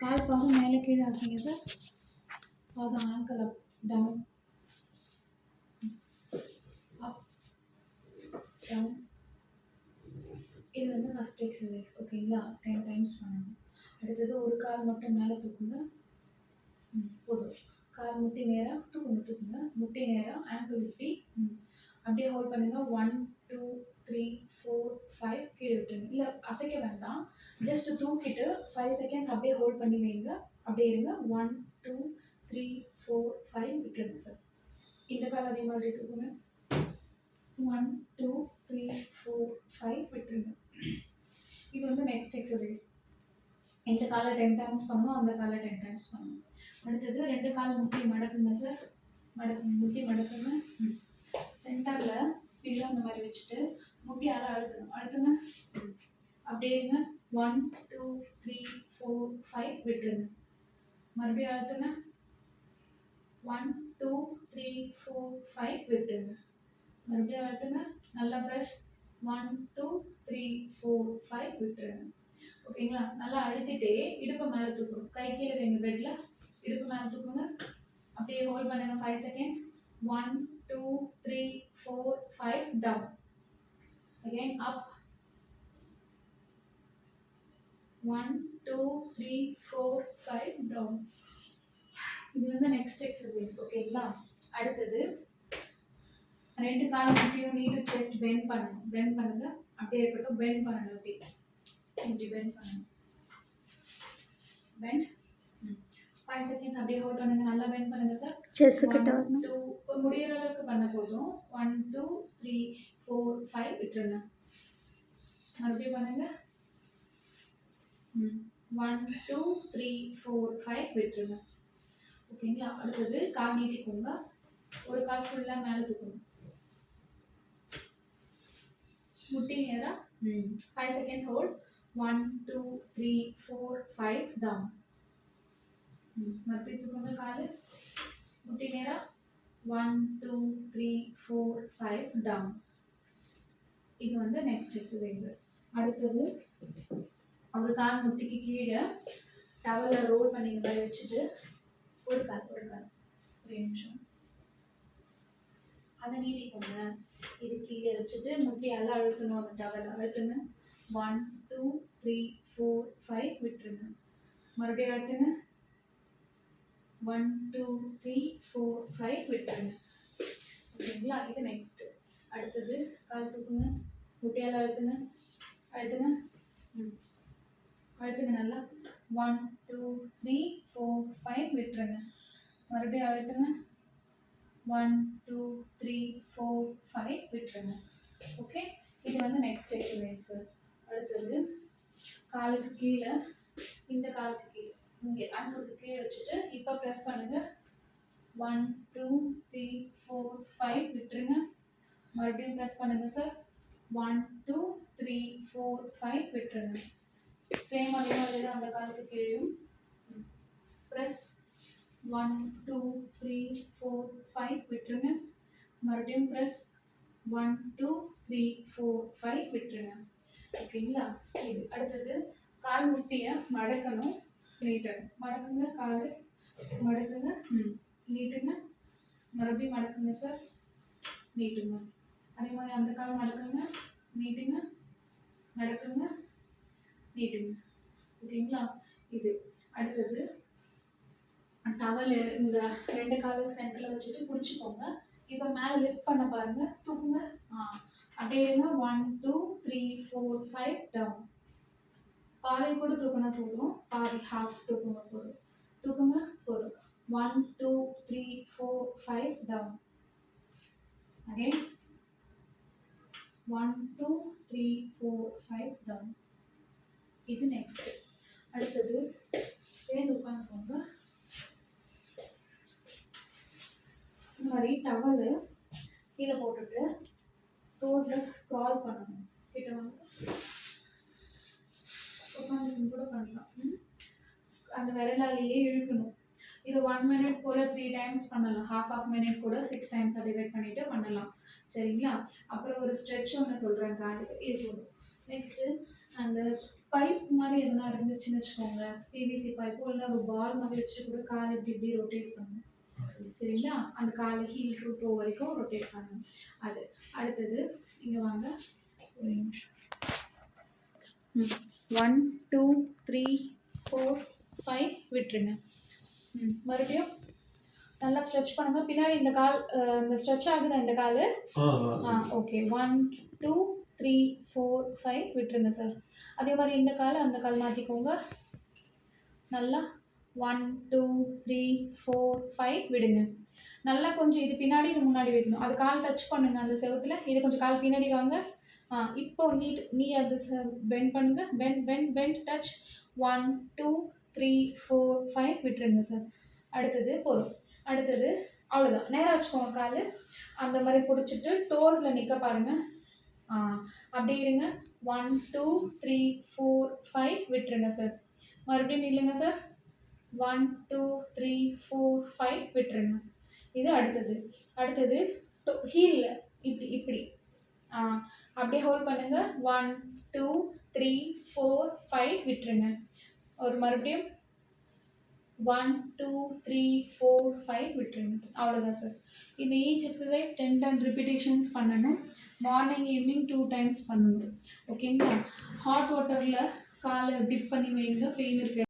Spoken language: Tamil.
கால் பாதம் மேலே கீழே அசைங்க சார். பாதம் angle up down up down. இது வந்து ஃபஸ்ட் எக்ஸசைஸ் ஓகேங்களா. 10 டைம்ஸ் பண்ணணும். அடுத்தது ஒரு கால் மட்டும் மேலே தூக்குங்க. போதும். கால் முட்டி நேராக தூக்குங்க. முட்டி நேராக ஆங்கிள் இப்படி அப்படியே ஹோல்ட் பண்ணுங்க. 1 2 3 4 5 கீழே விட்டுருங்க. இல்லை அசைக்க வேண்டாம், ஜஸ்ட் தூக்கிட்டு 5 செகண்ட்ஸ் அப்படியே ஹோல்ட் பண்ணி வைங்க. அப்படியே இருங்க. 1 2 3 4 5 விட்டுருங்க சார். இந்த கால் அதே மாதிரி தூக்குங்க. 1 2 3 4 5 விட்டுருங்க. இது வந்து நெக்ஸ்ட் எக்ஸசைஸ். இந்த காலை 10 டைம்ஸ் பண்ணணும், அந்த காலை 10 டைம்ஸ் பண்ணணும். அடுத்தது 2 கால் முட்டி மடக்குங்க சார். முட்டி மடக்குங்க. சென்டரில் பில்லு அந்த மாதிரி வச்சுட்டு முட்டியால் அழுத்துங்க. அப்படியே இருங்க. 1 2 3 4 5 விட்டுருங்க. மறுபடியும் அழுத்துங்க. 1 2 3 4 5 விட்டுருங்க. மறுபடியும் அழுத்துங்க. நல்லா ப்ரெஸ். 1 2 3 4 5 விட்டுருங்க. ஓகேங்களா. நல்லா அழுத்திட்டே இடுப்பை மேலே தூக்கணும். கை கீழே வைங்க பெட்டில். இடுப்பு மேலே தூக்குங்க. அப்படியே ஹோல்ட் பண்ணுங்க 5 seconds. 1 2 3 4 5 down. Again up. 1 2 3 4 5 down. இது வந்து நெக்ஸ்ட் எக்ஸசைஸ் ஓகேங்களா. அடுத்தது 2 கால் முட்டியும் நீட்டு செஸ்ட் பெண்ட் பண்ணணும். பெண்ட் பண்ணுங்க. அப்படியே இருக்கட்டும். பெண்ட் பண்ணணும். இப்படி பெண்ட் பண்ணணும். பெண்ட் 5 செகண்ட்ஸ் அப்படியே ஹோல்ட் பண்ணுங்க. நல்லா பெண்ட் பண்ணுங்க சார். செஸ் கிட்ட வரணும். 2 முடியற அளவுக்கு பண்ண போதும். 1 2 3 4 5 விட்டுருங்க. மறுபடியும் பண்ணுங்க. 1 2 3 4 5 விட்டுருங்க. ஓகேங்களா. அடுத்தது கால் நீட்டிக்கோங்க. ஒரு கால் ஃபுல்லாக மேலே தூக்கணும். முட்டி நேரா 5 செகண்ட்ஸ் ஹோல்ட். 1 2 3 4 5 டவுன். மறுபடியும் தூக்குங்க. கால் முட்டி நேரா 1 2 3 4 5 டவுன். இது வந்து நெக்ஸ்ட் எக்ஸசைஸ். அடுத்தது ஒரு கால் முட்டிக்கு கீழே டவலில் ரோல் பண்ணி இந்த மாதிரி வச்சுட்டு ஒரு கால் ஒரு நிமிஷம் அதை நீட்டிக்கோங்க. இது கீழே வச்சுட்டு முட்டியால் அழுத்தணும். அந்த டவலை அழுத்துங்க. 1 2 3 4 5 விட்டுருங்க. மறுபடியும் அழுத்துங்க. 1 2 3 4 5 விட்டுருங்க. ஓகேங்களா. இது நெக்ஸ்ட். அடுத்தது கால் தூக்குங்க. முட்டியால் அழுத்துங்க. அழுத்துங்க நல்லா. 1 2 3 4 5 விட்டுருங்க. மறுபடியும் அழுத்துங்க. 1 2 3 4 5 விட்டுருங்க. ஓகே. இது வந்து நெக்ஸ்ட் எக்ஸசைஸ். அடுத்தது காலுக்கு கீழே, இந்த காலுக்கு கீழே, இங்கே ஆங்கிளுக்கு கீழே வச்சுட்டு இப்போ ப்ரெஸ் பண்ணுங்க. 1 2 3 4 5 விட்டுருங்க. மறுபடியும் ப்ரெஸ் பண்ணுங்க சார். 1 2 3 4 5 விட்டுருங்க. சேம் அதே மாதிரி தான் அந்த காலுக்கு கீழேயும் ப்ரெஸ். 1 2 3 4 5 விட்டுருங்க. மறுபடியும் ப்ரெஸ். 1 2 3 4 5 விட்டுருங்க. ஓகேங்களா. இது அடுத்தது கால் முட்டியை மடக்கணும், நீட்டணும். மடக்குங்க. கால் மடக்குங்க. நீட்டுங்க. மறுபடியும் மடக்குங்க சார். நீட்டுங்க. அதே மாதிரி அந்த கால் மடக்குங்க, நீட்டுங்க, மடக்குங்க, நீட்டுங்க. ஓகேங்களா. இது அடுத்தது டவல் இந்த 2 காலுக்கு சென்டரில் வச்சுட்டு பிடிச்சிக்கோங்க. இப்போ மேலே லிஃப்ட் பண்ண பாருங்க. தூக்குங்க. அப்படியே இருங்க. 1 2 3 4 5 டவுன். பாதி கூட தூக்குனா போதும். பாதி ஹாஃப் தூக்குங்க போதும். தூக்குங்க போதும். 1 2 3 4 5 டவுன். Again 1 2 3 4 5 down. இது நெக்ஸ்ட். அடுத்தது சேர்ந்து உட்காந்துக்கோங்க. இந்த மாதிரி டவலு கீழே போட்டுட்டு டோஸில் ஸ்க்ரால் பண்ணணும். கிட்ட வந்து உட்காந்து கூட பண்ணலாம். அந்த விரலாலேயே இழுக்கணும். இது 1 மினிட் போல் 3 டைம்ஸ் பண்ணலாம். ஹாஃப் மினிட் கூட 6 டைம்ஸ் டிவைட் பண்ணிவிட்டு பண்ணலாம். சரிங்களா. அப்புறம் ஒரு ஸ்ட்ரெச் ஒன்று சொல்கிறேன் காலுக்கு. இது போதும். நெக்ஸ்ட்டு அந்த பைப் மாதிரி எதனா இருந்துச்சுன்னு வச்சுக்கோங்க, பிவிசி பைப்போ இல்லை ஒரு பால் மாதிரி வச்சுட்டு கூட கால் இப்படி இப்படி ரொட்டேட் பண்ணுங்க. சரிங்களா? அந்த காலை ஹீல் டு டோ வரைக்கும் ரொட்டேட் பண்ணுங்க. அது அடுத்தது இங்கே வாங்க, ஒரு நிமிஷம். 1 2 3 4 5 விட்டுருங்க. மறுபடியும் நல்லா ஸ்ட்ரெச் பண்ணுங்க. பின்னாடி இந்த கால் இந்த ஸ்ட்ரெச் ஆகுதா இந்த கால்? ஓகே. 1 2 3 4 5 விட்டுருங்க சார். அதே மாதிரி இந்த கால் அந்த கால் மாற்றிக்கோங்க. நல்லா 1 2 3 4 5 விடுங்க. நல்லா கொஞ்சம் இது பின்னாடி இது முன்னாடி வைக்கணும். அது கால் டச் பண்ணுங்க அந்த செவுத்துல. இது கொஞ்சம் கால் பின்னாடி வாங்க. இப்போ நீ அது பெண்ட் பண்ணுங்க. பெண்ட் டச் 1 2 3 4 5 விட்டுருங்க சார். அடுத்தது போதும். அடுத்தது அவ்வளோதான். நேராக வச்சுக்கோங்க கால். அந்த மாதிரி பிடிச்சிட்டு டோஸில் நிற்க பாருங்க. அப்படியே இருங்க. 1 2 3 4 5 விட்டுருங்க சார். மறுபடியும் நில்லுங்க சார். 1 2 3 4 5 விட்டுருங்க. இது அடுத்தது ஹீல் இப்படி அப்படியே ஹோல்ட் பண்ணுங்க. 1 2 3 4 5 விட்டுருங்க. ஒரு மறுபடியும் 1 2 3 4 5 விட்டுருங்க. அவ்வளோதான் சார். இந்த ஈச் எக்ஸசைஸ் 10 ரிப்பீட்டேஷன்ஸ் பண்ணணும். மார்னிங் ஈவினிங் 2 டைம்ஸ் பண்ணணும். ஓகேங்களா? ஹாட் வாட்டரில் காலை டிப் பண்ணி வைங்க. பெயின் இருக்கு